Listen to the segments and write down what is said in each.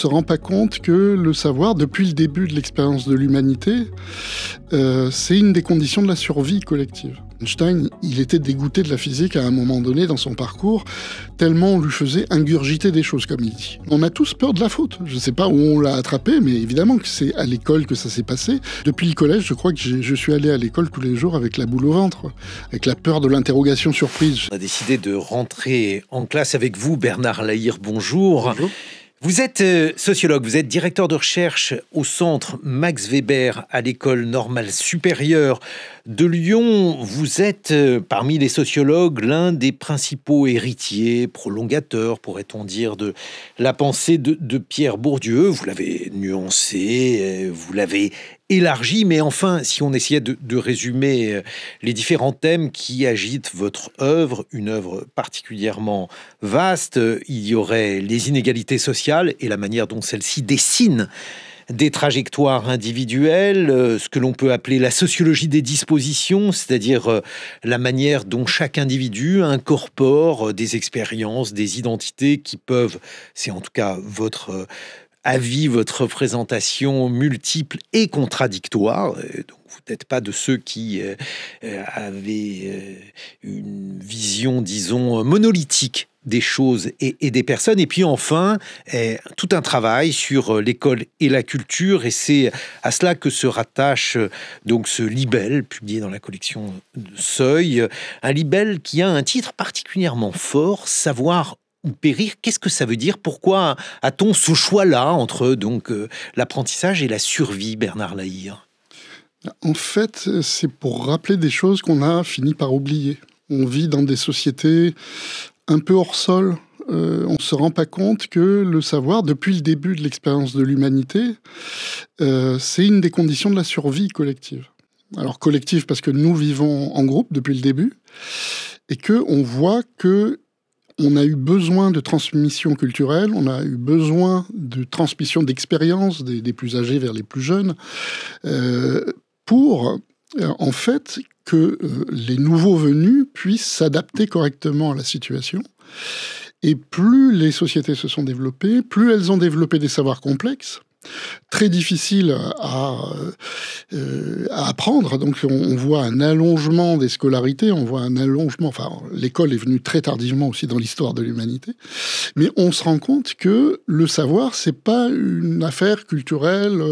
se rend pas compte que le savoir, depuis le début de l'expérience de l'humanité, c'est une des conditions de la survie collective. Einstein, il était dégoûté de la physique à un moment donné dans son parcours, tellement on lui faisait ingurgiter des choses, comme il dit. On a tous peur de la faute. Je ne sais pas où on l'a attrapé, mais évidemment que c'est à l'école que ça s'est passé. Depuis le collège, je crois que je suis allé à l'école tous les jours avec la boule au ventre, avec la peur de l'interrogation surprise. On a décidé de rentrer en classe avec vous, Bernard Lahire. Bonjour. Bonjour. Vous êtes sociologue, vous êtes directeur de recherche au centre Max Weber à l'École normale supérieure de Lyon. Vous êtes, parmi les sociologues, l'un des principaux héritiers, prolongateurs, pourrait-on dire, de la pensée de Pierre Bourdieu. Vous l'avez nuancé, vous l'avez élargi, mais enfin, si on essayait de résumer les différents thèmes qui agitent votre œuvre, une œuvre particulièrement vaste, il y aurait les inégalités sociales et la manière dont celles-ci dessinent des trajectoires individuelles, ce que l'on peut appeler la sociologie des dispositions, c'est-à-dire la manière dont chaque individu incorpore des expériences, des identités qui peuvent, c'est en tout cas votre avis, votre représentation multiple et contradictoire. Donc vous n'êtes pas de ceux qui avaient une vision, disons, monolithique des choses et des personnes. Et puis enfin, tout un travail sur l'école et la culture. Et c'est à cela que se rattache donc ce libelle publié dans la collection Seuil. Un libelle qui a un titre particulièrement fort, Savoir ou périr. Qu'est-ce que ça veut dire? Pourquoi a-t-on ce choix-là entre donc l'apprentissage et la survie, Bernard Lahire? En fait, c'est pour rappeler des choses qu'on a fini par oublier. On vit dans des sociétés un peu hors sol. On ne se rend pas compte que le savoir, depuis le début de l'expérience de l'humanité, c'est une des conditions de la survie collective. Alors collective parce que nous vivons en groupe depuis le début et qu'on voit que on a eu besoin de transmission culturelle, on a eu besoin de transmission d'expériences des plus âgés vers les plus jeunes, pour, en fait, que les nouveaux venus puissent s'adapter correctement à la situation. Et plus les sociétés se sont développées, plus elles ont développé des savoirs complexes, très difficiles à apprendre. Donc on voit un allongement des scolarités, on voit un allongement... Enfin, l'école est venue très tardivement aussi dans l'histoire de l'humanité. Mais on se rend compte que le savoir, c'est pas une affaire culturelle...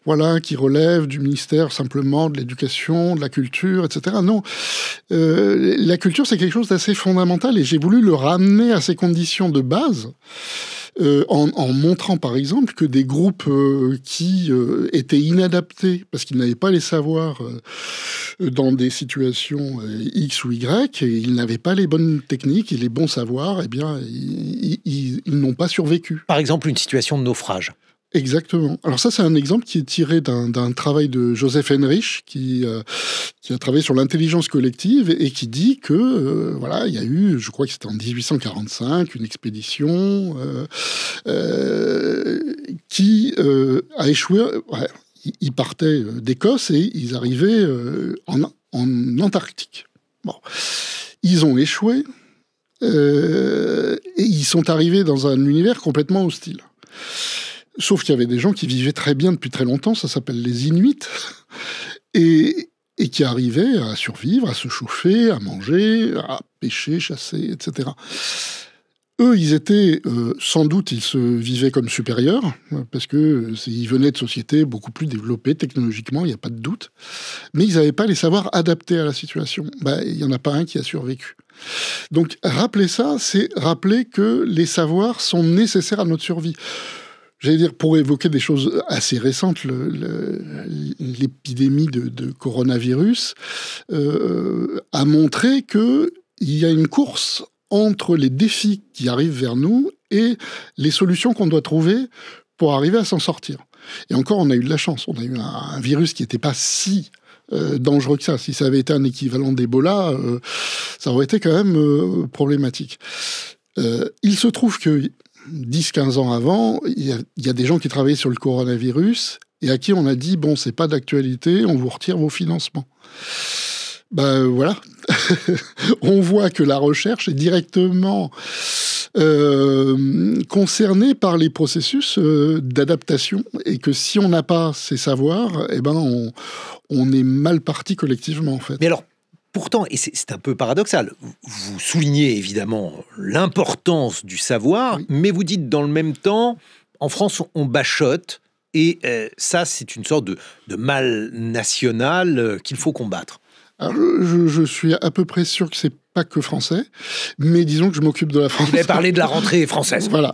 voilà, qui relève du ministère simplement de l'éducation, de la culture, etc. Non, la culture, c'est quelque chose d'assez fondamental et j'ai voulu le ramener à ses conditions de base en montrant, par exemple, que des groupes qui étaient inadaptés parce qu'ils n'avaient pas les savoirs dans des situations X ou Y, et ils n'avaient pas les bonnes techniques et les bons savoirs, eh bien, ils n'ont pas survécu. Par exemple, une situation de naufrage. Exactement. Alors ça, c'est un exemple qui est tiré d'un travail de Joseph Henrich, qui a travaillé sur l'intelligence collective et qui dit que, voilà, il y a eu, je crois que c'était en 1845, une expédition qui a échoué. Ouais, ils partaient d'Écosse et ils arrivaient en Antarctique. Bon, ils ont échoué et ils sont arrivés dans un univers complètement hostile. Sauf qu'il y avait des gens qui vivaient très bien depuis très longtemps, ça s'appelle les Inuits, et qui arrivaient à survivre, à se chauffer, à manger, à pêcher, chasser, etc. Eux, ils étaient, sans doute, ils se vivaient comme supérieurs, parce qu'ils venaient de sociétés beaucoup plus développées technologiquement, il n'y a pas de doute, mais ils n'avaient pas les savoirs adaptés à la situation. Il n'y en a pas un qui a survécu. Donc, rappeler ça, c'est rappeler que les savoirs sont nécessaires à notre survie. J'allais dire, pour évoquer des choses assez récentes, l'épidémie de coronavirus a montré qu'il y a une course entre les défis qui arrivent vers nous et les solutions qu'on doit trouver pour arriver à s'en sortir. Et encore, on a eu de la chance. On a eu un virus qui n'était pas si dangereux que ça. Si ça avait été un équivalent d'Ebola, ça aurait été quand même problématique. Il se trouve que 10-15 ans avant, il y a des gens qui travaillaient sur le coronavirus et à qui on a dit « bon, c'est pas d'actualité, on vous retire vos financements ». Voilà. On voit que la recherche est directement concernée par les processus d'adaptation et que si on n'a pas ces savoirs, on est mal parti collectivement, en fait. Mais alors, pourtant, et c'est un peu paradoxal, vous soulignez évidemment l'importance du savoir, oui. Mais vous dites dans le même temps, en France, on bachote, et ça, c'est une sorte de mal national qu'il faut combattre. Alors, je suis à peu près sûr que c'est pas que français, mais disons que je m'occupe de la France. Vous avez parlé de la rentrée française. Voilà.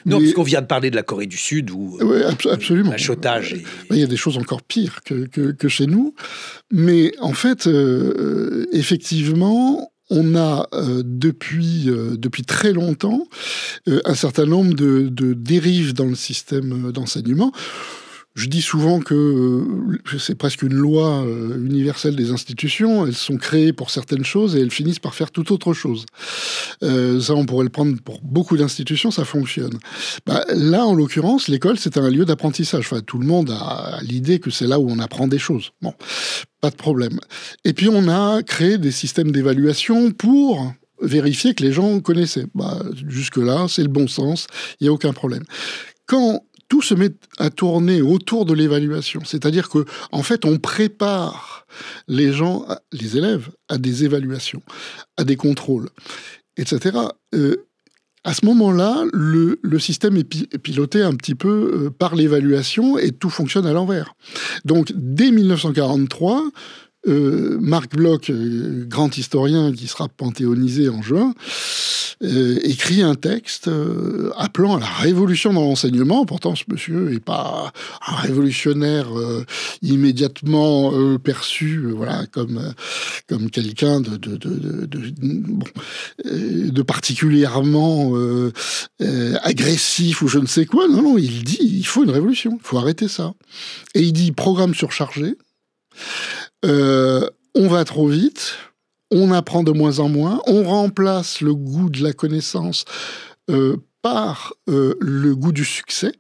Non, parce qu'on vient de parler de la Corée du Sud, où oui, absolument. Bachotage. Il y a des choses encore pires que chez nous. Mais en fait, effectivement, on a depuis très longtemps un certain nombre de dérives dans le système d'enseignement. Je dis souvent que c'est presque une loi universelle des institutions. Elles sont créées pour certaines choses et elles finissent par faire toute autre chose. Ça, on pourrait le prendre pour beaucoup d'institutions, ça fonctionne. Là, en l'occurrence, l'école, c'est un lieu d'apprentissage. Enfin, tout le monde a l'idée que c'est là où on apprend des choses. Bon, pas de problème. Et puis, on a créé des systèmes d'évaluation pour vérifier que les gens connaissaient. Jusque-là, c'est le bon sens, il n'y a aucun problème. Quand tout se met à tourner autour de l'évaluation. C'est-à-dire que, en fait, on prépare les gens, les élèves, à des évaluations, à des contrôles, etc. À ce moment-là, le système est piloté un petit peu par l'évaluation et tout fonctionne à l'envers. Donc, dès 1943, Marc Bloch, grand historien qui sera panthéonisé en juin, écrit un texte appelant à la révolution dans l'enseignement. Pourtant, ce monsieur n'est pas un révolutionnaire immédiatement perçu comme quelqu'un de particulièrement agressif ou je ne sais quoi. Non, il dit il faut une révolution, il faut arrêter ça. Et il dit programme surchargé, on va trop vite, on apprend de moins en moins, on remplace le goût de la connaissance par le goût du succès,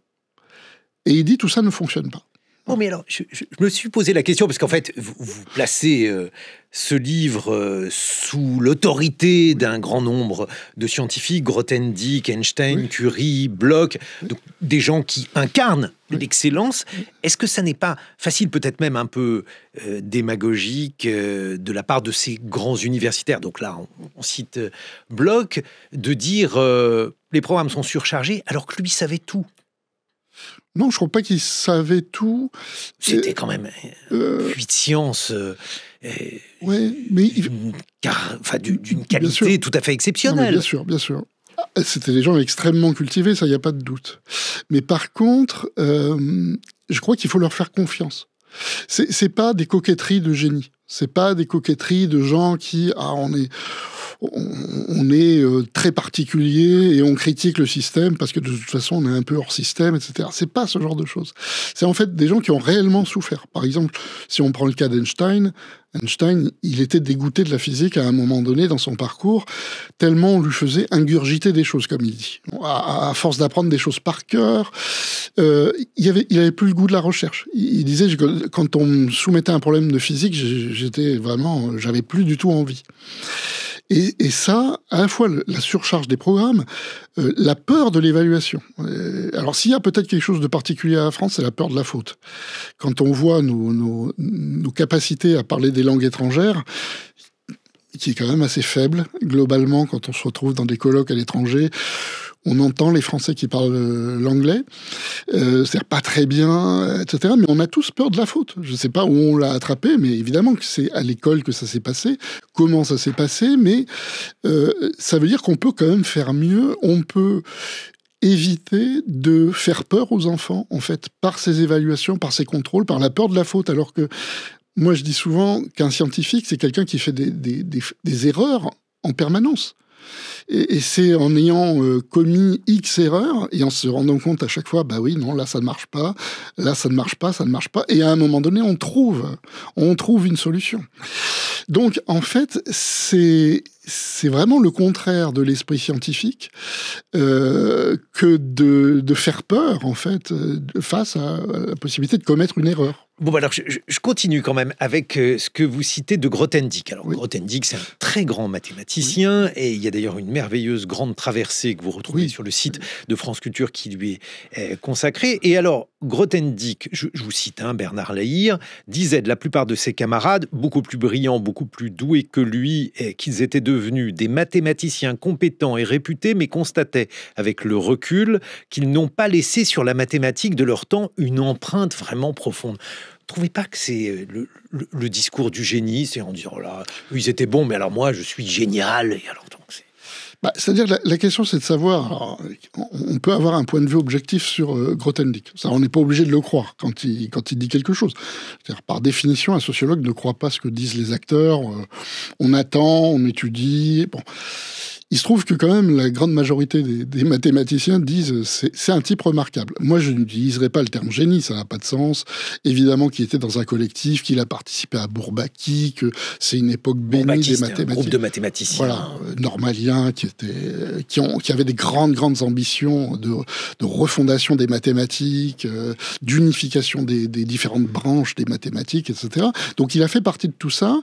et il dit tout ça ne fonctionne pas. Oh, mais alors, je me suis posé la question, parce qu'en fait, vous placez ce livre sous l'autorité d'un grand nombre de scientifiques, Grothendieck, Einstein, oui. Curie, Bloch, donc des gens qui incarnent l'excellence. Est-ce que ça n'est pas facile, peut-être même un peu démagogique, de la part de ces grands universitaires, donc là, on cite Bloch, de dire les programmes sont surchargés, alors que lui savait tout? Non, je ne crois pas qu'il savait tout. C'était quand même puits de science. Oui, mais d'une qualité tout à fait exceptionnelle. Non, bien sûr. C'était des gens extrêmement cultivés, ça, il n'y a pas de doute. Mais par contre, je crois qu'il faut leur faire confiance. C'est pas des coquetteries de génie. C'est pas des coquetteries de gens qui, on est très particulier et on critique le système parce que de toute façon on est un peu hors système, etc. C'est pas ce genre de choses. C'est en fait des gens qui ont réellement souffert. Par exemple, si on prend le cas d'Einstein, il était dégoûté de la physique à un moment donné dans son parcours, tellement on lui faisait ingurgiter des choses, comme il dit. À force d'apprendre des choses par cœur, il avait plus le goût de la recherche. Il disait que quand on me soumettait un problème de physique, j'avais plus du tout envie. Et ça, à la fois la surcharge des programmes, la peur de l'évaluation. Alors s'il y a peut-être quelque chose de particulier à la France, c'est la peur de la faute. Quand on voit nos capacités à parler des langues étrangères, qui est quand même assez faible, globalement, quand on se retrouve dans des colloques à l'étranger, on entend les Français qui parlent l'anglais, c'est-à-dire pas très bien, etc. Mais on a tous peur de la faute. Je ne sais pas où on l'a attrapé, mais évidemment que c'est à l'école que ça s'est passé, comment ça s'est passé, mais ça veut dire qu'on peut quand même faire mieux, on peut éviter de faire peur aux enfants, en fait, par ces évaluations, par ces contrôles, par la peur de la faute, alors que moi je dis souvent qu'un scientifique, c'est quelqu'un qui fait des erreurs en permanence. Et c'est en ayant commis X erreurs et en se rendant compte à chaque fois, là ça ne marche pas, là ça ne marche pas, et à un moment donné on trouve une solution. Donc en fait c'est c'est vraiment le contraire de l'esprit scientifique que de faire peur, en fait, face à la possibilité de commettre une erreur. Bon, alors, je continue quand même avec ce que vous citez de Grothendieck. Alors, Oui. Grothendieck, c'est un très grand mathématicien, et il y a d'ailleurs une merveilleuse grande traversée que vous retrouvez sur le site de France Culture qui lui est consacrée. Et alors, Grothendieck, je vous cite, Bernard Lahire, disait de la plupart de ses camarades, beaucoup plus brillants, beaucoup plus doués que lui, qu'ils étaient devenus des mathématiciens compétents et réputés, mais constatait avec le recul qu'ils n'ont pas laissé sur la mathématique de leur temps une empreinte vraiment profonde. Trouvez pas que c'est le discours du génie, c'est en disant oh là, ils étaient bons, mais alors moi je suis génial. Et alors donc c'est-à-dire la question c'est de savoir. Alors, on peut avoir un point de vue objectif sur Grothendieck. Ça, on n'est pas obligé de le croire quand il dit quelque chose. C'est-à-dire, par définition, un sociologue ne croit pas ce que disent les acteurs. On attend, on étudie. Bon. Il se trouve que quand même la grande majorité des mathématiciens disent c'est un type remarquable. Moi, je n'utiliserai pas le terme génie, ça n'a pas de sens. Évidemment qu'il était dans un collectif, qu'il a participé à Bourbaki, que c'est une époque bénie des mathématiciens. Un groupe de mathématiciens. Voilà, normaliens qui avaient des grandes ambitions de refondation des mathématiques, d'unification des différentes branches des mathématiques, etc. Donc il a fait partie de tout ça.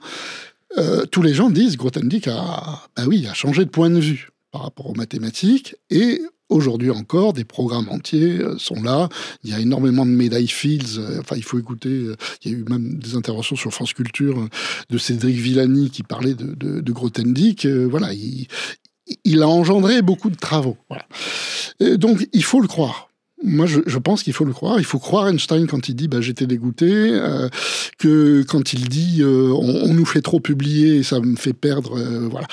Tous les gens disent Grothendieck a changé de point de vue par rapport aux mathématiques, et aujourd'hui encore, des programmes entiers sont là. Il y a énormément de médailles Fields. Il faut écouter. Il y a eu même des interventions sur France Culture de Cédric Villani qui parlait de Grothendieck. Il a engendré beaucoup de travaux. Voilà. Donc, il faut le croire. Moi, je pense qu'il faut le croire. Il faut croire Einstein quand il dit j'étais dégoûté, que quand il dit on nous fait trop publier et ça me fait perdre, voilà.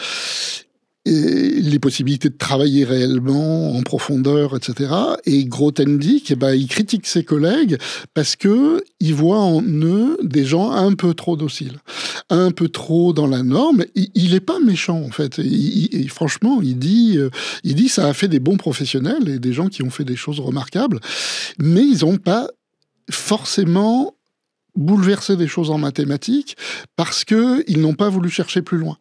Et les possibilités de travailler réellement en profondeur, etc. Et Grothendieck, il critique ses collègues parce que il voit en eux des gens un peu trop dociles, un peu trop dans la norme. Il est pas méchant en fait. Franchement, il dit ça a fait des bons professionnels et des gens qui ont fait des choses remarquables, mais ils n'ont pas forcément bouleversé des choses en mathématiques parce que ils n'ont pas voulu chercher plus loin.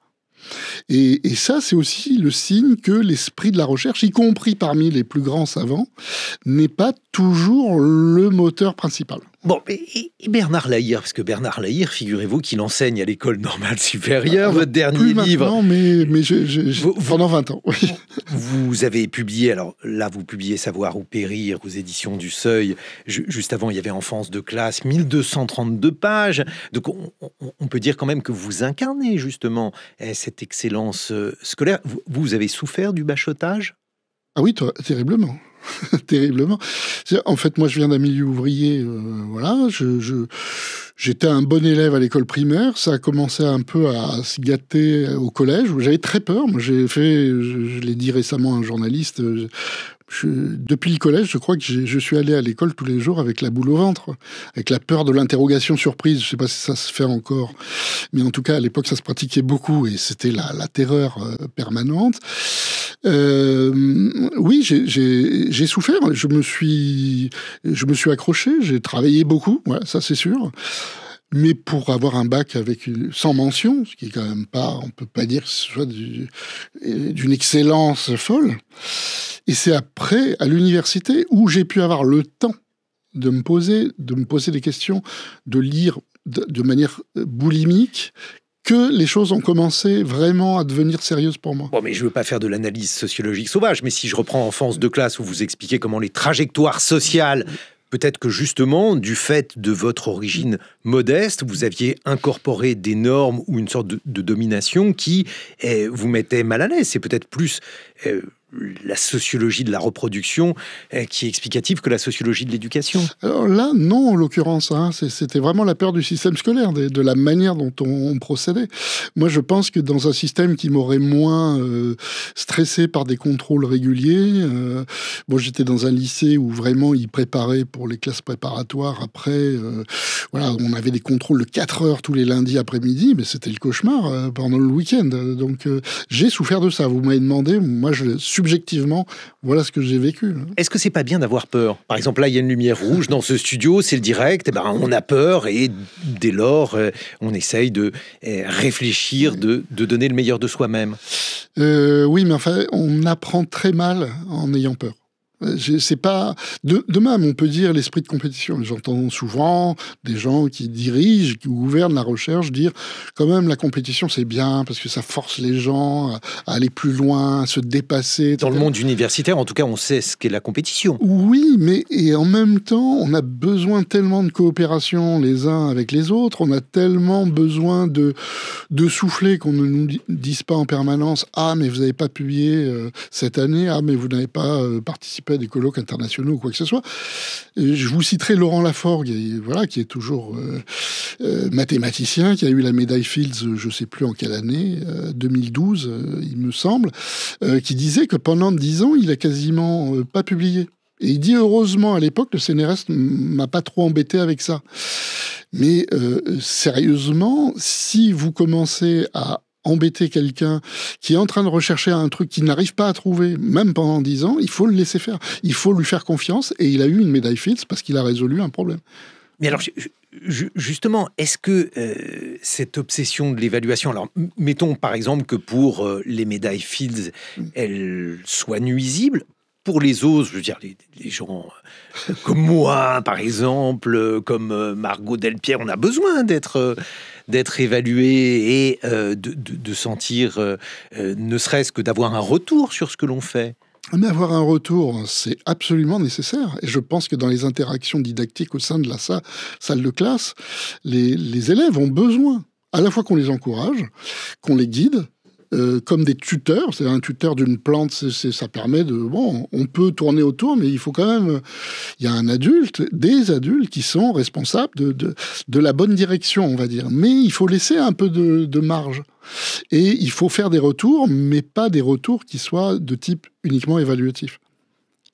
Et ça, c'est aussi le signe que l'esprit de la recherche, y compris parmi les plus grands savants, n'est pas toujours le moteur principal. Bon, et Bernard Lahire, parce que Bernard Lahire, figurez-vous qu'il enseigne à l'école normale supérieure, votre dernier livre. Mais pendant 20 ans. Oui. Vous avez publié, alors là, vous publiez Savoir ou périr aux éditions du Seuil. Juste avant, il y avait Enfance de classe, 1232 pages. Donc, on peut dire quand même que vous incarnez justement cette excellence scolaire. Vous avez souffert du bachotage ? Ah oui, terriblement. Terriblement. En fait, moi, je viens d'un milieu ouvrier. Voilà, j'étais un bon élève à l'école primaire. Ça a commencé un peu à se gâter au collège. J'avais très peur. Moi, je l'ai dit récemment à un journaliste. Depuis le collège, je crois que je suis allé à l'école tous les jours avec la boule au ventre, avec la peur de l'interrogation surprise. Je ne sais pas si ça se fait encore, mais en tout cas, à l'époque, ça se pratiquait beaucoup et c'était la terreur permanente. Oui, j'ai souffert. Je me suis accroché. J'ai travaillé beaucoup. Voilà, ça c'est sûr. Mais pour avoir un bac sans mention, ce qui est quand même pas, on peut pas dire que ce soit d'une excellence folle. Et c'est après, à l'université, où j'ai pu avoir le temps de me poser des questions, de lire de manière boulimique, que les choses ont commencé vraiment à devenir sérieuses pour moi. Bon, mais je ne veux pas faire de l'analyse sociologique sauvage, mais si je reprends Enfance de classe, où vous expliquez comment les trajectoires sociales, peut-être que justement, du fait de votre origine modeste, vous aviez incorporé des normes ou une sorte de domination qui vous mettait mal à l'aise. C'est peut-être plus la sociologie de la reproduction qui est explicative que la sociologie de l'éducation. Alors là, non, en l'occurrence. C'était vraiment la peur du système scolaire, de la manière dont on procédait. Moi, je pense que dans un système qui m'aurait moins stressé par des contrôles réguliers, j'étais dans un lycée où vraiment ils préparaient pour les classes préparatoires. Après, on avait des contrôles de 4 heures tous les lundis après-midi, mais c'était le cauchemar pendant le week-end. Donc, j'ai souffert de ça. Vous m'avez demandé, moi, subjectivement, voilà ce que j'ai vécu. Est-ce que c'est pas bien d'avoir peur? Par exemple, là, il y a une lumière rouge dans ce studio, c'est le direct, on a peur et dès lors, on essaye de réfléchir, de donner le meilleur de soi-même. Oui, mais enfin, on apprend très mal en ayant peur. C'est pas de même, on peut dire l'esprit de compétition. J'entends souvent des gens qui dirigent, qui gouvernent la recherche dire quand même la compétition c'est bien parce que ça force les gens à aller plus loin, à se dépasser. Dans le monde universitaire, en tout cas, on sait ce qu'est la compétition. Oui, mais et en même temps, on a besoin tellement de coopération les uns avec les autres, on a tellement besoin de souffler qu'on ne nous dise pas en permanence ah mais vous n'avez pas publié cette année, ah mais vous n'avez pas participé à des colloques internationaux ou quoi que ce soit. Je vous citerai Laurent Laforgue, voilà, qui est toujours mathématicien, qui a eu la médaille Fields, je ne sais plus en quelle année, 2012, il me semble, qui disait que pendant 10 ans, il a quasiment pas publié. Et il dit heureusement à l'époque, le CNRS m'a pas trop embêté avec ça. Mais sérieusement, si vous commencez à embêter quelqu'un qui est en train de rechercher un truc qu'il n'arrive pas à trouver, même pendant 10 ans, il faut le laisser faire. Il faut lui faire confiance et il a eu une médaille Fields parce qu'il a résolu un problème. Mais alors, justement, est-ce que cette obsession de l'évaluation, alors mettons par exemple que pour les médailles Fields, elle soit nuisible, pour les autres, je veux dire, les gens comme moi, par exemple, comme Margot Delpierre, on a besoin d'être évalué et de sentir, ne serait-ce que d'avoir un retour sur ce que l'on fait. Mais avoir un retour, c'est absolument nécessaire. Et je pense que dans les interactions didactiques au sein de la salle de classe, les élèves ont besoin à la fois qu'on les encourage, qu'on les guide, comme des tuteurs. C'est un tuteur d'une plante, ça permet de... Bon, on peut tourner autour, mais il faut quand même... Il y a des adultes qui sont responsables de la bonne direction, on va dire. Mais il faut laisser un peu de marge. Et il faut faire des retours, mais pas des retours qui soient de type uniquement évaluatif.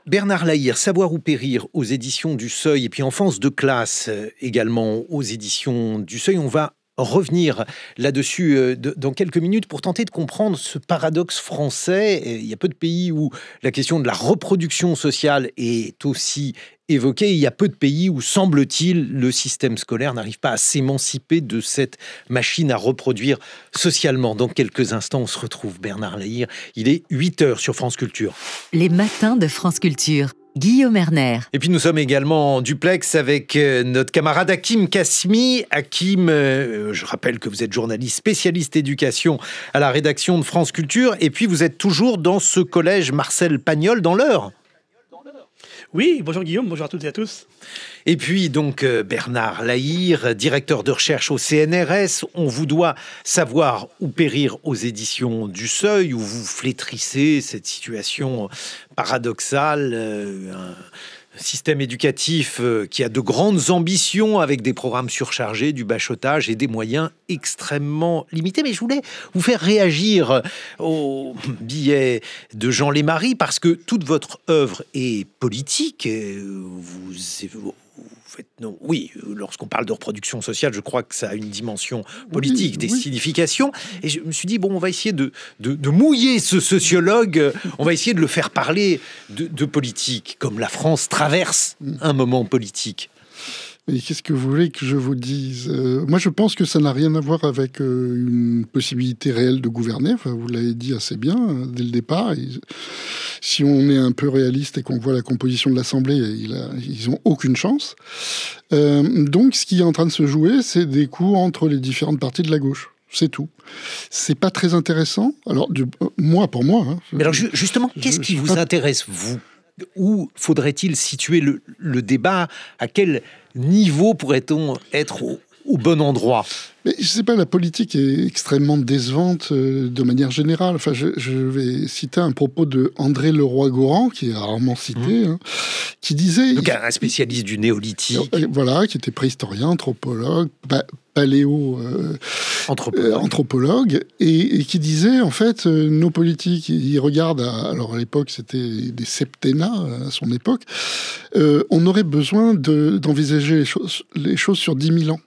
Bernard Lahire, Savoir ou périr aux éditions du Seuil, et puis Enfance de classe également aux éditions du Seuil. On va revenir là-dessus dans quelques minutes pour tenter de comprendre ce paradoxe français. Il y a peu de pays où la question de la reproduction sociale est aussi évoquée. Il y a peu de pays où, semble-t-il, le système scolaire n'arrive pas à s'émanciper de cette machine à reproduire socialement. Dans quelques instants, on se retrouve, Bernard Lahire. Il est 8h sur France Culture. Les matins de France Culture. Guillaume Erner. Et puis nous sommes également en duplex avec notre camarade Hakim Kasmi. Hakim, je rappelle que vous êtes journaliste spécialiste éducation à la rédaction de France Culture. Et puis vous êtes toujours dans ce collège Marcel Pagnol dans l'Eure. Oui, bonjour Guillaume, bonjour à toutes et à tous. Et puis donc Bernard Lahire, directeur de recherche au CNRS. On vous doit Savoir ou périr aux éditions du Seuil, où vous flétrissez cette situation paradoxale, un système éducatif qui a de grandes ambitions avec des programmes surchargés, du bachotage et des moyens extrêmement limités. Mais je voulais vous faire réagir au billet de Jean Lémarie parce que toute votre œuvre est politique. Vous faites, non, oui, lorsqu'on parle de reproduction sociale, je crois que ça a une dimension politique, oui, des significations. Et je me suis dit, bon, on va essayer de mouiller ce sociologue, on va essayer de le faire parler de politique, comme la France traverse un moment politique. Mais qu'est-ce que vous voulez que je vous dise ? Moi, je pense que ça n'a rien à voir avec une possibilité réelle de gouverner. Enfin, vous l'avez dit assez bien dès le départ. Si on est un peu réaliste et qu'on voit la composition de l'Assemblée, ils n'ont aucune chance. Donc, ce qui est en train de se jouer, c'est des coups entre les différentes parties de la gauche. C'est tout. C'est pas très intéressant. Alors, pour moi... Hein, mais alors, justement, qu'est-ce qui vous intéresse, vous ? Où faudrait-il situer le débat ? À quel niveau pourrait-on être au bon endroit ? Mais je sais pas, la politique est extrêmement décevante de manière générale. Enfin, je vais citer un propos de André Leroy-Gourhan, qui est rarement cité, qui disait... Donc un spécialiste du néolithique. Voilà, qui était préhistorien, anthropologue, anthropologue, et qui disait, en fait, nos politiques, ils regardent, alors à l'époque, c'était des septennats, à son époque, on aurait besoin d'envisager les choses sur 10 000 ans.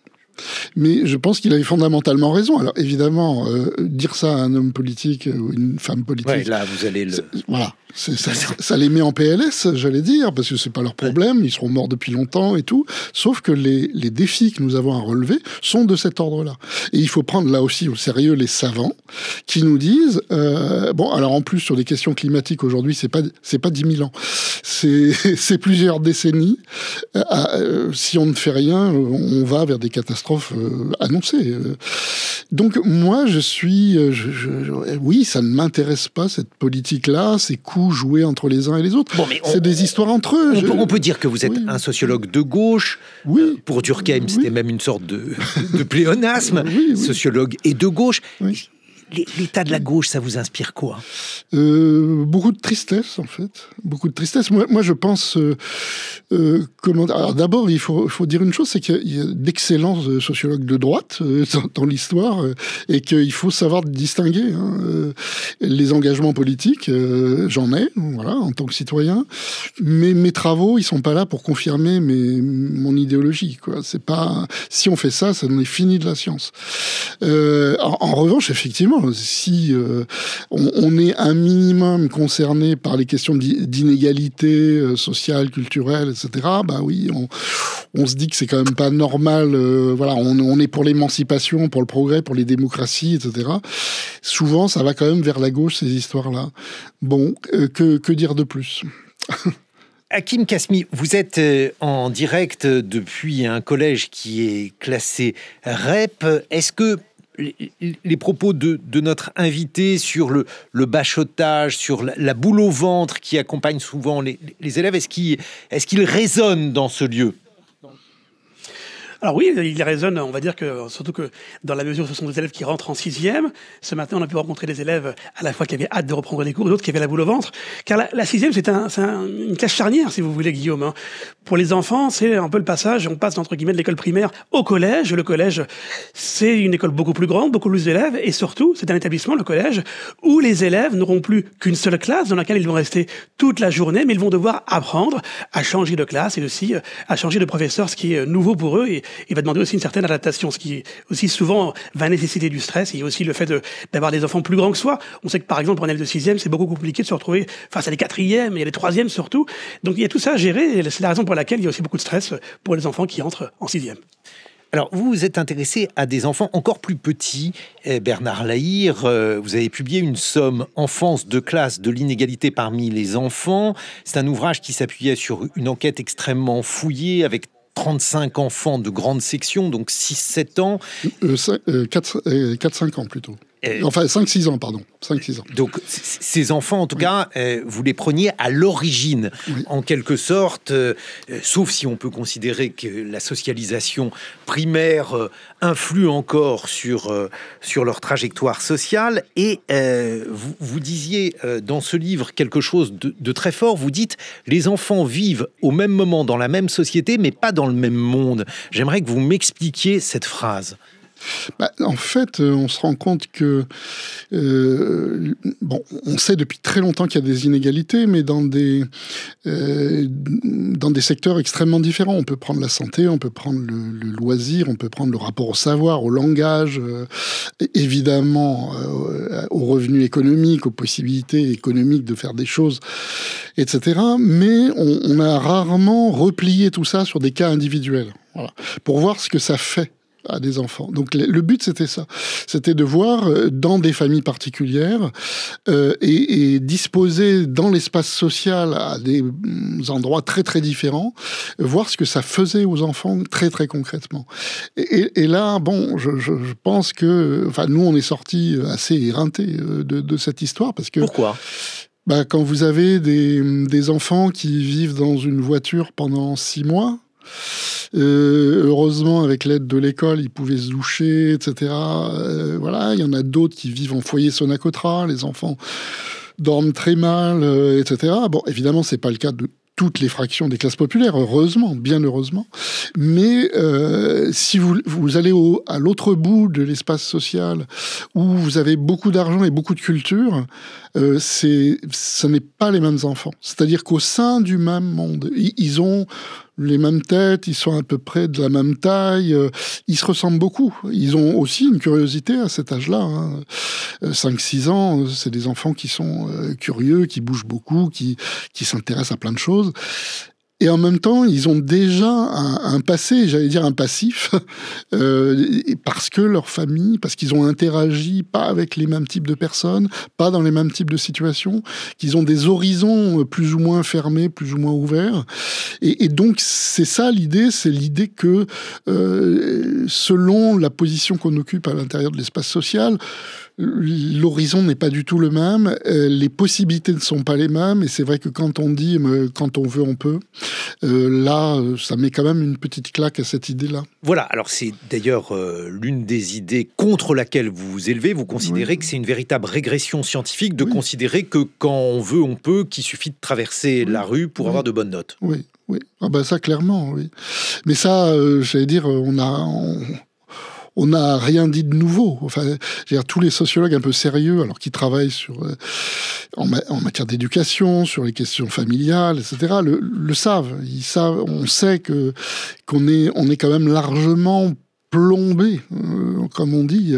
Mais je pense qu'il avait fondamentalement raison. Alors évidemment, dire ça à un homme politique ou une femme politique... Ouais, là, vous allez le... Voilà. Ça les met en PLS, j'allais dire, parce que c'est pas leur problème, ils seront morts depuis longtemps et tout. Sauf que les défis que nous avons à relever sont de cet ordre-là. Et il faut prendre là aussi au sérieux les savants qui nous disent, bon, alors en plus sur des questions climatiques aujourd'hui, c'est pas 10 000 ans, c'est plusieurs décennies. Si on ne fait rien, on va vers des catastrophes annoncées. Donc moi, je suis, oui, ça ne m'intéresse pas cette politique-là, ces coups joués entre les uns et les autres. Bon, c'est des histoires entre eux. On peut dire que vous êtes un sociologue de gauche. Oui. Pour Durkheim, c'était même une sorte de pléonasme. Sociologue et de gauche. Oui. L'état de la gauche, ça vous inspire quoi ? Beaucoup de tristesse, en fait. Beaucoup de tristesse. Moi je pense... Alors d'abord, il faut dire une chose, c'est qu'il y a d'excellents sociologues de droite dans l'histoire et qu'il faut savoir distinguer les engagements politiques. J'en ai, voilà, en tant que citoyen. Mais mes travaux, ils sont pas là pour confirmer mon idéologie, quoi. C'est pas... Si on fait ça, ça en est fini de la science. En revanche, effectivement, si on est un minimum concerné par les questions d'inégalité sociale, culturelle, etc., bah oui, on se dit que c'est quand même pas normal. Voilà, on est pour l'émancipation, pour le progrès, pour les démocraties, etc. Souvent, ça va quand même vers la gauche, ces histoires-là. Bon, que dire de plus ? Hakim Kasmi, vous êtes en direct depuis un collège qui est classé REP. Est-ce que les propos de notre invité sur le bachotage, sur la boule au ventre qui accompagne souvent les élèves, est-ce qu'il résonne dans ce lieu ? Alors oui, il résonne, on va dire que, surtout que dans la mesure où ce sont des élèves qui rentrent en 6e, ce matin on a pu rencontrer des élèves à la fois qui avaient hâte de reprendre les cours et d'autres qui avaient la boule au ventre, car la 6e c'est une classe charnière, si vous voulez, Guillaume, hein. Pour les enfants, c'est un peu le passage, on passe entre guillemets de l'école primaire au collège. Le collège, c'est une école beaucoup plus grande, beaucoup plus d'élèves, et surtout, c'est un établissement, le collège, où les élèves n'auront plus qu'une seule classe dans laquelle ils vont rester toute la journée, mais ils vont devoir apprendre à changer de classe et aussi à changer de professeur, ce qui est nouveau pour eux, et il va demander aussi une certaine adaptation, ce qui aussi souvent va nécessiter du stress. Il y a aussi le fait d'avoir des enfants plus grands que soi. On sait que par exemple pour un élève de 6e, c'est beaucoup compliqué de se retrouver face à les 4e et les 3e surtout. Donc il y a tout ça à gérer, et c'est la raison pour laquelle il y a aussi beaucoup de stress pour les enfants qui entrent en 6e. Alors, vous vous êtes intéressé à des enfants encore plus petits. Bernard Lahire, vous avez publié une somme Enfance de classe de l'inégalité parmi les enfants. C'est un ouvrage qui s'appuyait sur une enquête extrêmement fouillée avec 35 enfants de grande section, donc 6-7 ans. 4-5 ans plutôt. Enfin, 5-6 ans, pardon. 5-6 ans. Donc, ces enfants, en tout cas, vous les preniez à l'origine, en quelque sorte, sauf si on peut considérer que la socialisation primaire influe encore sur leur trajectoire sociale. Et vous disiez dans ce livre quelque chose de très fort. Vous dites, les enfants vivent au même moment dans la même société, mais pas dans le même monde. J'aimerais que vous m'expliquiez cette phrase. En fait, on se rend compte que on sait depuis très longtemps qu'il y a des inégalités, mais dans des secteurs extrêmement différents. On peut prendre la santé, on peut prendre le loisir, on peut prendre le rapport au savoir, au langage, évidemment aux revenus économiques, aux possibilités économiques de faire des choses, etc. Mais on a rarement replié tout ça sur des cas individuels, voilà, pour voir ce que ça fait à des enfants. Donc le but, c'était ça. C'était de voir dans des familles particulières et disposer dans l'espace social à des endroits très très différents, voir ce que ça faisait aux enfants très très concrètement. Et là, bon, je pense que, enfin, nous, on est sortis assez éreintés de cette histoire parce que... Pourquoi ? Quand vous avez des enfants qui vivent dans une voiture pendant 6 mois, heureusement, avec l'aide de l'école, ils pouvaient se doucher, etc. Voilà, il y en a d'autres qui vivent en foyer Sonacotra, les enfants dorment très mal, etc. Bon, évidemment, c'est pas le cas de toutes les fractions des classes populaires, heureusement, bien heureusement. Mais si vous allez à l'autre bout de l'espace social, où vous avez beaucoup d'argent et beaucoup de culture, ce n'est pas les mêmes enfants. C'est-à-dire qu'au sein du même monde, ils ont les mêmes têtes, ils sont à peu près de la même taille, ils se ressemblent beaucoup. Ils ont aussi une curiosité à cet âge-là. Hein. 5-6 ans, c'est des enfants qui sont curieux, qui bougent beaucoup, qui s'intéressent à plein de choses. Et en même temps, ils ont déjà un passé, j'allais dire un passif, parce que leur famille, parce qu'ils ont interagi pas avec les mêmes types de personnes, pas dans les mêmes types de situations, qu'ils ont des horizons plus ou moins fermés, plus ou moins ouverts. Et donc, c'est ça l'idée, c'est l'idée que selon la position qu'on occupe à l'intérieur de l'espace social, l'horizon n'est pas du tout le même, les possibilités ne sont pas les mêmes, et c'est vrai que quand on dit « quand on veut, on peut », là, ça met quand même une petite claque à cette idée-là. Voilà, alors c'est d'ailleurs l'une des idées contre laquelle vous vous élevez. Vous considérez que c'est une véritable régression scientifique de considérer que quand on veut, on peut, qu'il suffit de traverser la rue pour avoir de bonnes notes. Oui. Ah ben ça, clairement, oui. Mais ça, j'allais dire, on n'a rien dit de nouveau. Enfin, je veux dire, tous les sociologues un peu sérieux, alors qui travaillent en matière d'éducation, sur les questions familiales, etc., le savent. Ils savent. On sait qu'on est quand même largement plombé, comme on dit.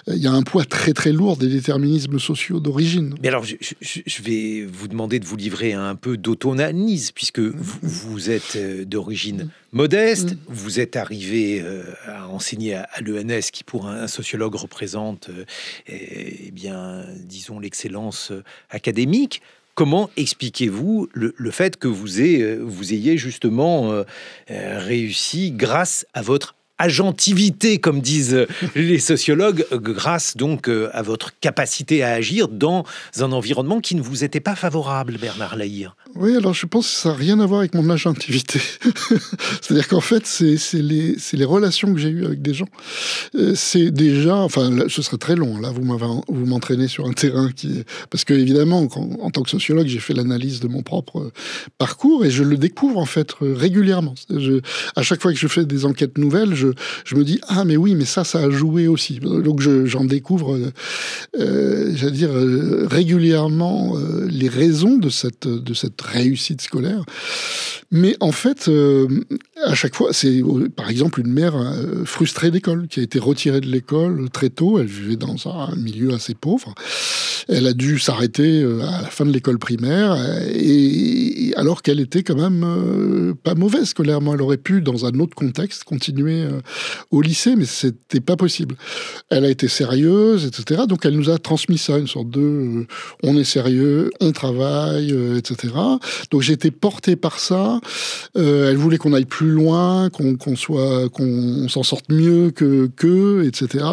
Il y a un poids très très lourd des déterminismes sociaux d'origine. Mais alors, je vais vous demander de vous livrer un peu d'auto-analyse, puisque vous êtes d'origine modeste, vous êtes arrivé à enseigner à l'ENS, qui pour un sociologue représente, disons, l'excellence académique. Comment expliquez-vous le fait que vous ayez justement réussi grâce à votre agentivité, comme disent les sociologues, grâce donc à votre capacité à agir dans un environnement qui ne vous était pas favorable, Bernard Lahire? Oui, alors je pense que ça n'a rien à voir avec mon agentivité. C'est-à-dire qu'en fait, c'est les relations que j'ai eues avec des gens. C'est déjà, enfin, là, ce serait très long. Là, vous m'entraînez sur un terrain parce que évidemment, en tant que sociologue, j'ai fait l'analyse de mon propre parcours et je le découvre en fait régulièrement. À chaque fois que je fais des enquêtes nouvelles, je me dis ah mais oui, mais ça a joué aussi. Donc j'en découvre, j'allais dire régulièrement les raisons de cette réussite scolaire. Mais en fait, à chaque fois, c'est par exemple une mère frustrée d'école, qui a été retirée de l'école très tôt. Elle vivait dans un milieu assez pauvre. Elle a dû s'arrêter à la fin de l'école primaire, et alors qu'elle était quand même pas mauvaise scolairement. Elle aurait pu, dans un autre contexte, continuer au lycée, mais c'était pas possible. Elle a été sérieuse, etc. Donc elle nous a transmis ça, une sorte de on est sérieux, on travaille, etc. Donc j'ai été porté par ça. Elle voulait qu'on aille plus loin, qu'on s'en sorte mieux qu'eux, etc.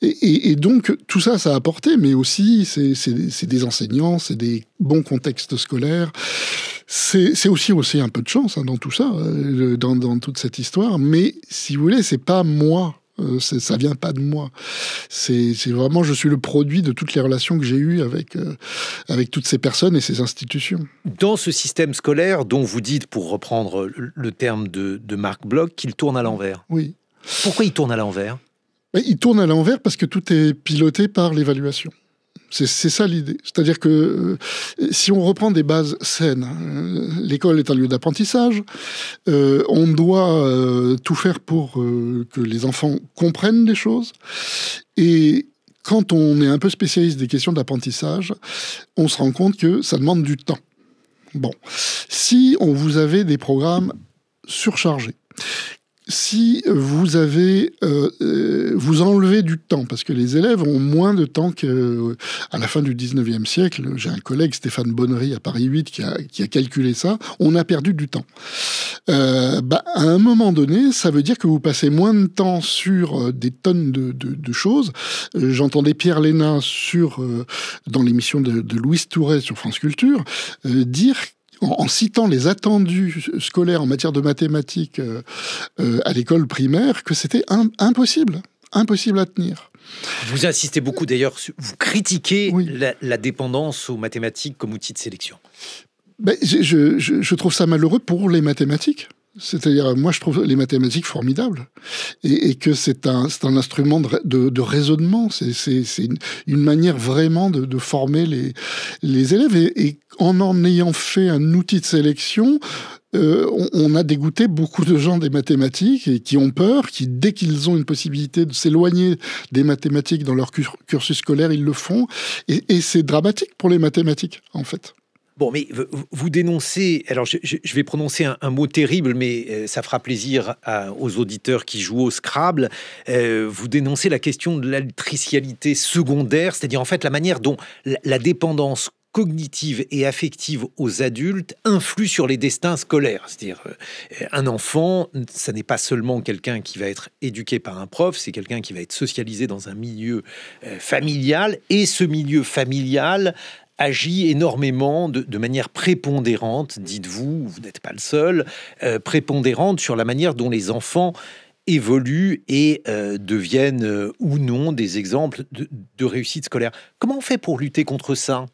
Et donc tout ça, ça a apporté, mais aussi c'est des enseignants, c'est des bons contextes scolaires. C'est aussi un peu de chance dans tout ça, dans toute cette histoire. Mais si vous voulez, c'est pas moi. Ça vient pas de moi. C'est vraiment, je suis le produit de toutes les relations que j'ai eues avec toutes ces personnes et ces institutions. Dans ce système scolaire dont vous dites, pour reprendre le terme de Marc Bloch, qu'il tourne à l'envers. Oui. Pourquoi il tourne à l'envers? Il tourne à l'envers parce que tout est piloté par l'évaluation. C'est ça l'idée. C'est-à-dire que si on reprend des bases saines, l'école est un lieu d'apprentissage, on doit tout faire pour que les enfants comprennent les choses. Et quand on est un peu spécialiste des questions d'apprentissage, on se rend compte que ça demande du temps. Bon, si vous avez des programmes surchargés, si vous vous enlevez du temps, parce que les élèves ont moins de temps qu'à la fin du 19e siècle. J'ai un collègue, Stéphane Bonnery, à Paris 8, qui a calculé ça. On a perdu du temps. À un moment donné, ça veut dire que vous passez moins de temps sur des tonnes de choses. J'entendais Pierre Léna dans l'émission de Louise Touret sur France Culture dire en citant les attendus scolaires en matière de mathématiques à l'école primaire, que c'était impossible à tenir. Vous insistez beaucoup d'ailleurs, vous critiquez la dépendance aux mathématiques comme outil de sélection. Je trouve ça malheureux pour les mathématiques. C'est-à-dire, moi, je trouve les mathématiques formidables et que c'est un instrument de raisonnement. C'est une manière vraiment de former les élèves. Et en ayant fait un outil de sélection, on a dégoûté beaucoup de gens des mathématiques et qui ont peur, qui, dès qu'ils ont une possibilité de s'éloigner des mathématiques dans leur cursus scolaire, ils le font. Et c'est dramatique pour les mathématiques, en fait. Bon, mais vous dénoncez, alors je vais prononcer un mot terrible, mais ça fera plaisir aux auditeurs qui jouent au Scrabble. Vous dénoncez la question de l'altricialité secondaire, c'est-à-dire en fait la manière dont la dépendance cognitive et affective aux adultes influe sur les destins scolaires. C'est-à-dire, un enfant, ça n'est pas seulement quelqu'un qui va être éduqué par un prof, c'est quelqu'un qui va être socialisé dans un milieu familial, et ce milieu familial agit énormément de manière prépondérante, dites-vous, vous n'êtes pas le seul, prépondérante sur la manière dont les enfants évoluent et deviennent ou non des exemples de réussite scolaire. Comment on fait pour lutter contre ça ?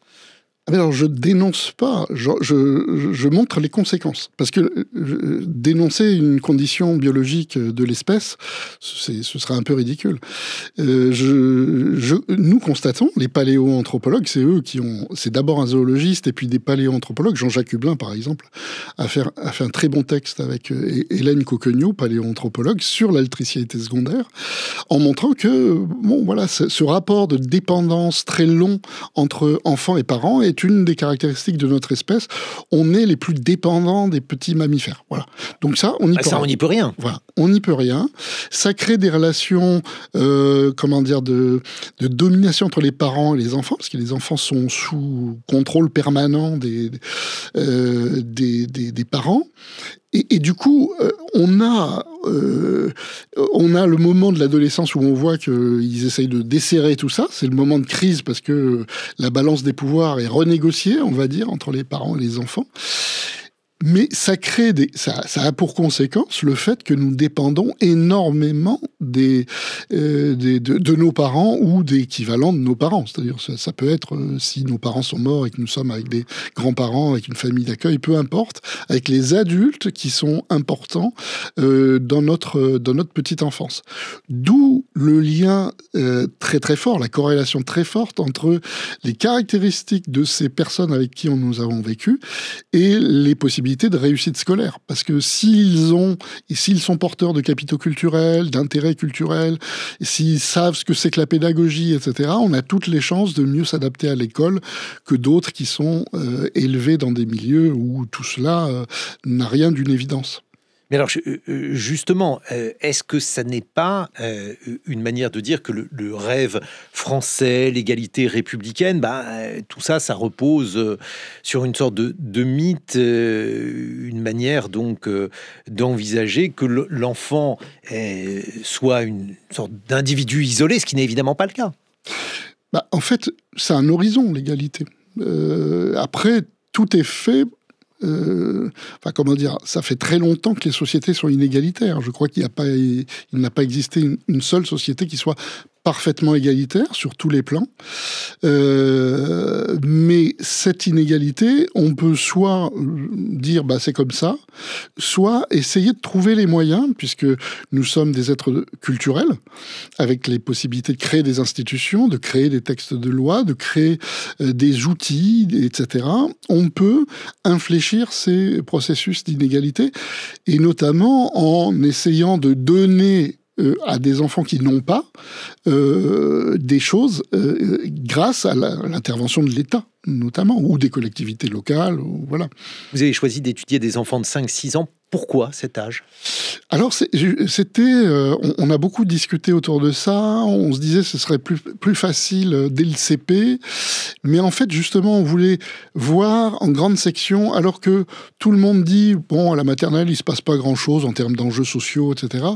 Alors, je dénonce pas, je montre les conséquences. Parce que dénoncer une condition biologique de l'espèce, ce serait un peu ridicule. Nous constatons, les paléoanthropologues, c'est eux qui ont... C'est d'abord un zoologiste et puis des paléoanthropologues. Jean-Jacques Hublin, par exemple, a fait un très bon texte avec Hélène Coquegnaud, paléoanthropologue, sur l'altricialité secondaire, en montrant que, bon, voilà, ce rapport de dépendance très long entre enfants et parents est une des caractéristiques de notre espèce. On est les plus dépendants des petits mammifères. Voilà. Donc ça, on n'y peut rien. Voilà, on n'y peut rien. Ça crée des relations, de domination entre les parents et les enfants, parce que les enfants sont sous contrôle permanent des parents. Et du coup, on a le moment de l'adolescence où on voit qu'ils essayent de desserrer tout ça. C'est le moment de crise parce que la balance des pouvoirs est renégociée, on va dire, entre les parents et les enfants. Mais ça crée ça a pour conséquence le fait que nous dépendons énormément de nos parents ou d'équivalents de nos parents. C'est-à-dire, ça peut être, si nos parents sont morts et que nous sommes avec des grands-parents, avec une famille d'accueil, peu importe, avec les adultes qui sont importants dans notre petite enfance. D'où le lien très très fort, la corrélation très forte entre les caractéristiques de ces personnes avec qui nous avons vécu et les possibilités de réussite scolaire. Parce que s'ils sont porteurs de capitaux culturels, d'intérêts culturels, s'ils savent ce que c'est que la pédagogie, etc., on a toutes les chances de mieux s'adapter à l'école que d'autres qui sont élevés dans des milieux où tout cela n'a rien d'une évidence. Mais alors, justement, est-ce que ça n'est pas une manière de dire que le rêve français, l'égalité républicaine, tout ça, ça repose sur une sorte de mythe, une manière donc d'envisager que l'enfant soit une sorte d'individu isolé, ce qui n'est évidemment pas le cas. En fait, c'est un horizon, l'égalité. Après, tout est fait... ça fait très longtemps que les sociétés sont inégalitaires. Je crois qu'il n'a pas existé une seule société qui soit parfaitement égalitaire sur tous les plans. Mais cette inégalité, on peut soit dire c'est comme ça, soit essayer de trouver les moyens, puisque nous sommes des êtres culturels, avec les possibilités de créer des institutions, de créer des textes de loi, de créer des outils, etc. On peut infléchir ces processus d'inégalité, et notamment en essayant de donner à des enfants qui n'ont pas des choses grâce à l'intervention de l'État, notamment, ou des collectivités locales. Voilà. Vous avez choisi d'étudier des enfants de 5-6 ans. Pourquoi cet âge ? Alors, on a beaucoup discuté autour de ça. On se disait que ce serait plus facile dès le CP. Mais en fait, justement, on voulait voir en grande section, alors que tout le monde dit, à la maternelle, il ne se passe pas grand-chose en termes d'enjeux sociaux, etc.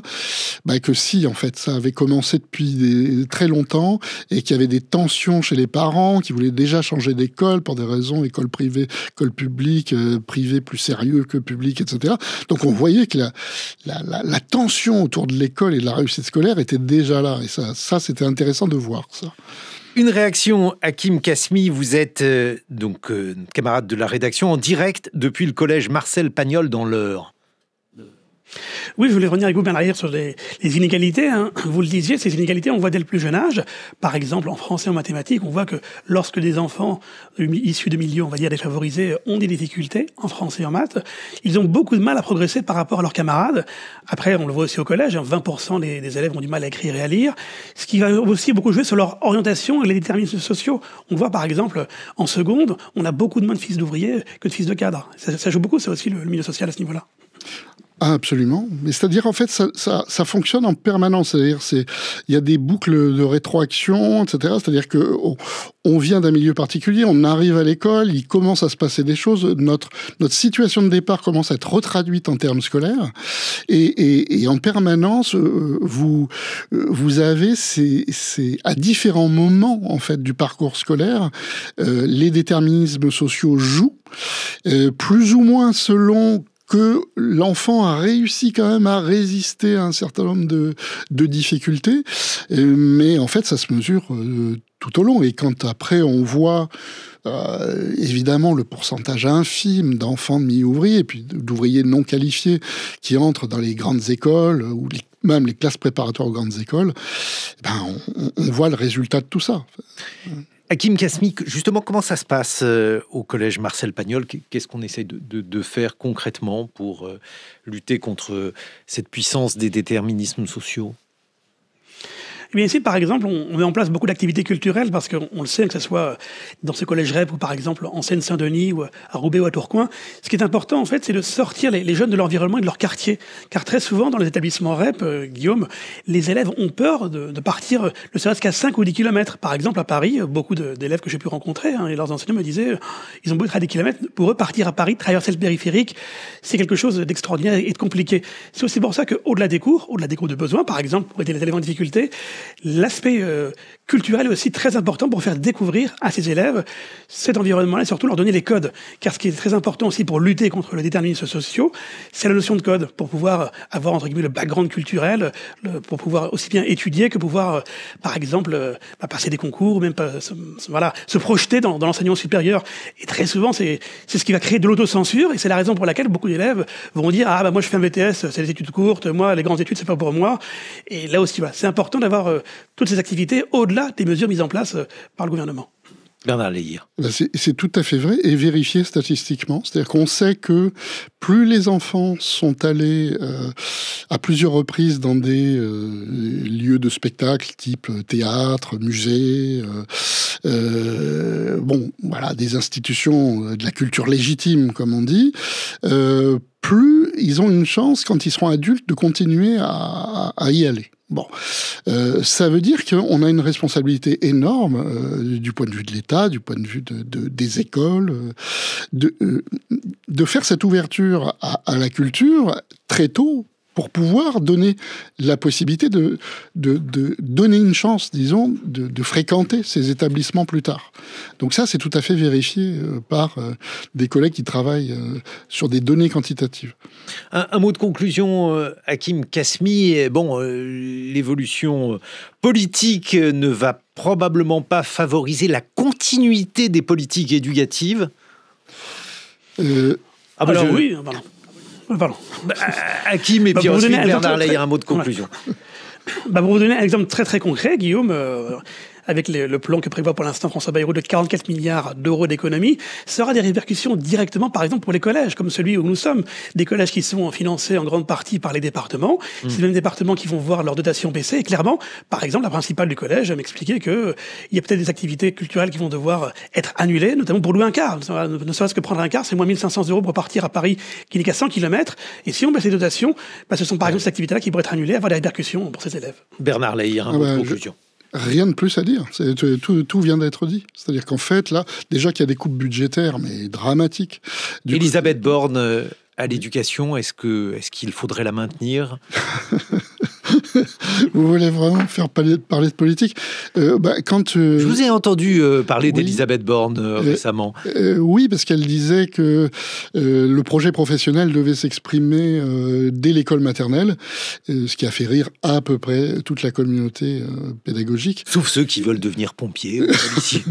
Que si, en fait, ça avait commencé depuis très longtemps et qu'il y avait des tensions chez les parents qui voulaient déjà changer d'école pour des raisons école privée, école publique, privé plus sérieux que public, etc. Donc on voyait que la tension autour de l'école et de la réussite scolaire était déjà là. Et ça c'était intéressant de voir ça. Une réaction, Hakim Kasmi, vous êtes camarade de la rédaction en direct depuis le collège Marcel Pagnol dans l'Eure. Oui, je voulais revenir avec vous, Bernard, sur les inégalités. Hein. Vous le disiez, ces inégalités, on voit dès le plus jeune âge. Par exemple, en français, en mathématiques, on voit que lorsque des enfants issus de milieux, on va dire, défavorisés, ont des difficultés en français et en maths, ils ont beaucoup de mal à progresser par rapport à leurs camarades. Après, on le voit aussi au collège, 20% des élèves ont du mal à écrire et à lire, ce qui va aussi beaucoup jouer sur leur orientation et les déterminismes sociaux. On voit, par exemple, en seconde, on a beaucoup de moins de fils d'ouvriers que de fils de cadres. Ça joue beaucoup, c'est aussi le milieu social à ce niveau-là. Ah, absolument. Mais c'est-à-dire, en fait, ça fonctionne en permanence. C'est-à-dire, il y a des boucles de rétroaction, etc. C'est-à-dire que on vient d'un milieu particulier, on arrive à l'école, il commence à se passer des choses, notre situation de départ commence à être retraduite en termes scolaires, et en permanence, vous avez à différents moments, en fait, du parcours scolaire, les déterminismes sociaux jouent, plus ou moins selon que l'enfant a réussi quand même à résister à un certain nombre de difficultés, mais en fait ça se mesure tout au long. Et quand après on voit évidemment le pourcentage infime d'enfants de milieu-ouvriers et puis d'ouvriers non qualifiés qui entrent dans les grandes écoles ou même les classes préparatoires aux grandes écoles, on voit le résultat de tout ça. Hakim Kasmi, justement, comment ça se passe au collège Marcel Pagnol? Qu'est-ce qu'on essaie de faire concrètement pour lutter contre cette puissance des déterminismes sociaux? Eh bien ici, par exemple, on met en place beaucoup d'activités culturelles parce qu'on le sait, que ce soit dans ce collège REP ou par exemple en Seine-Saint-Denis ou à Roubaix ou à Tourcoing. Ce qui est important, en fait, c'est de sortir les jeunes de leur environnement et de leur quartier. Car très souvent, dans les établissements REP, Guillaume, les élèves ont peur de partir ne serait-ce qu'à 5 ou 10 kilomètres. Par exemple, à Paris, beaucoup d'élèves que j'ai pu rencontrer, et leurs enseignants me disaient, ils ont beau être à des kilomètres, pour eux, partir à Paris, traverser le périphérique, c'est quelque chose d'extraordinaire et de compliqué. C'est aussi pour ça qu'au-delà des cours de besoins, par exemple, pour aider les élèves en difficulté, l'aspect culturel est aussi très important pour faire découvrir à ces élèves cet environnement-là et surtout leur donner les codes. Car ce qui est très important aussi pour lutter contre le déterminisme social, c'est la notion de code, pour pouvoir avoir, entre guillemets, le background culturel, pour pouvoir aussi bien étudier que pouvoir, par exemple, passer des concours ou même se projeter dans l'enseignement supérieur. Et très souvent, c'est ce qui va créer de l'autocensure et c'est la raison pour laquelle beaucoup d'élèves vont dire « Ah, moi je fais un BTS, c'est des études courtes, moi les grandes études c'est pas pour moi ». Et là aussi, c'est important d'avoir toutes ces activités au-delà des mesures mises en place par le gouvernement. Bernard Lehir. C'est tout à fait vrai et vérifié statistiquement. C'est-à-dire qu'on sait que plus les enfants sont allés à plusieurs reprises dans des lieux de spectacle type théâtre, musée, des institutions de la culture légitime, comme on dit, plus ils ont une chance, quand ils seront adultes, de continuer à y aller. Bon, ça veut dire qu'on a une responsabilité énorme du point de vue de l'État, du point de vue des écoles, de faire cette ouverture à la culture très tôt pour pouvoir donner la possibilité de donner une chance, disons, de fréquenter ces établissements plus tard. Donc ça, c'est tout à fait vérifié par des collègues qui travaillent sur des données quantitatives. Un mot de conclusion, Hakim Kasmi. Bon, l'évolution politique ne va probablement pas favoriser la continuité des politiques éducatives. Oui, pardon. Pardon. Hakim et puis ensuite Bernard Lehir, un mot de conclusion. Pour vous donner un exemple très très concret, Guillaume, avec le plan que prévoit pour l'instant François Bayrou de 44 milliards d'euros d'économie, ça aura des répercussions directement, par exemple, pour les collèges, comme celui où nous sommes, des collèges qui sont financés en grande partie par les départements. C'est les mêmes départements qui vont voir leur dotation baisser. Et clairement, par exemple, la principale du collège m'expliquait qu'il y a peut-être des activités culturelles qui vont devoir être annulées, notamment pour louer un car. Ne serait-ce que prendre un car, c'est moins 1500 € pour partir à Paris, qui n'est qu'à 100 km. Et si on baisse les dotations, ce sont par exemple ces activités-là qui pourraient être annulées, avoir des répercussions pour ces élèves. Bernard Lehir, un mot de conclusion. Rien de plus à dire. Tout vient d'être dit. C'est-à-dire qu'en fait, là, déjà qu'il y a des coupes budgétaires, mais dramatiques. Elisabeth Borne à l'éducation, est-ce qu'il faudrait la maintenir? Vous voulez vraiment faire parler de politique? Je vous ai entendu parler oui, d'Elisabeth Borne récemment. Oui, parce qu'elle disait que le projet professionnel devait s'exprimer dès l'école maternelle, ce qui a fait rire à peu près toute la communauté pédagogique. Sauf ceux qui veulent devenir pompiers ou policiers.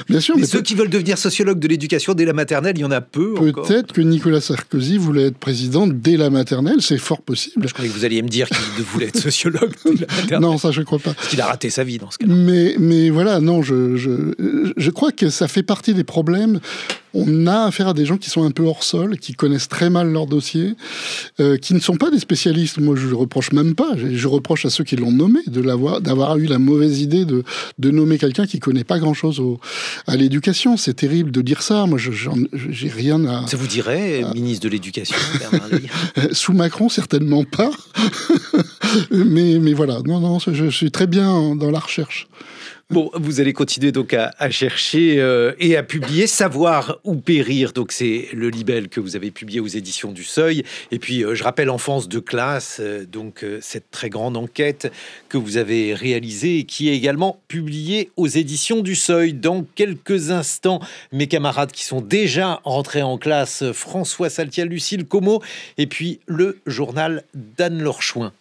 Bien sûr, mais ceux qui veulent devenir sociologues de l'éducation dès la maternelle, il y en a peu encore. Peut-être que Nicolas Sarkozy voulait être président dès la maternelle, c'est fort possible. Je croyais que vous alliez me dire qu'il voulait être sociologue dès la maternelle. Non, ça je ne crois pas. Parce qu'il a raté sa vie dans ce cas-là. Mais voilà, non, je crois que ça fait partie des problèmes. On a affaire à des gens qui sont un peu hors sol, qui connaissent très mal leur dossier, qui ne sont pas des spécialistes. Moi, je ne reproche même pas. Je reproche à ceux qui l'ont nommé d'avoir eu la mauvaise idée de nommer quelqu'un qui ne connaît pas grand-chose à l'éducation. C'est terrible de dire ça. Moi, j'ai rien à... Ça vous dirait, ministre de l'Éducation, Bernard Lévy? Sous Macron, certainement pas. mais voilà, non, je suis très bien dans la recherche. Bon, vous allez continuer donc à chercher et à publier Savoir ou périr. Donc c'est le libelle que vous avez publié aux éditions du Seuil. Et puis je rappelle Enfance de classe, cette très grande enquête que vous avez réalisée et qui est également publiée aux éditions du Seuil. Dans quelques instants, mes camarades qui sont déjà rentrés en classe, François Saltiel, Lucille Como, et puis le journal d'Anne-Laure Chouin.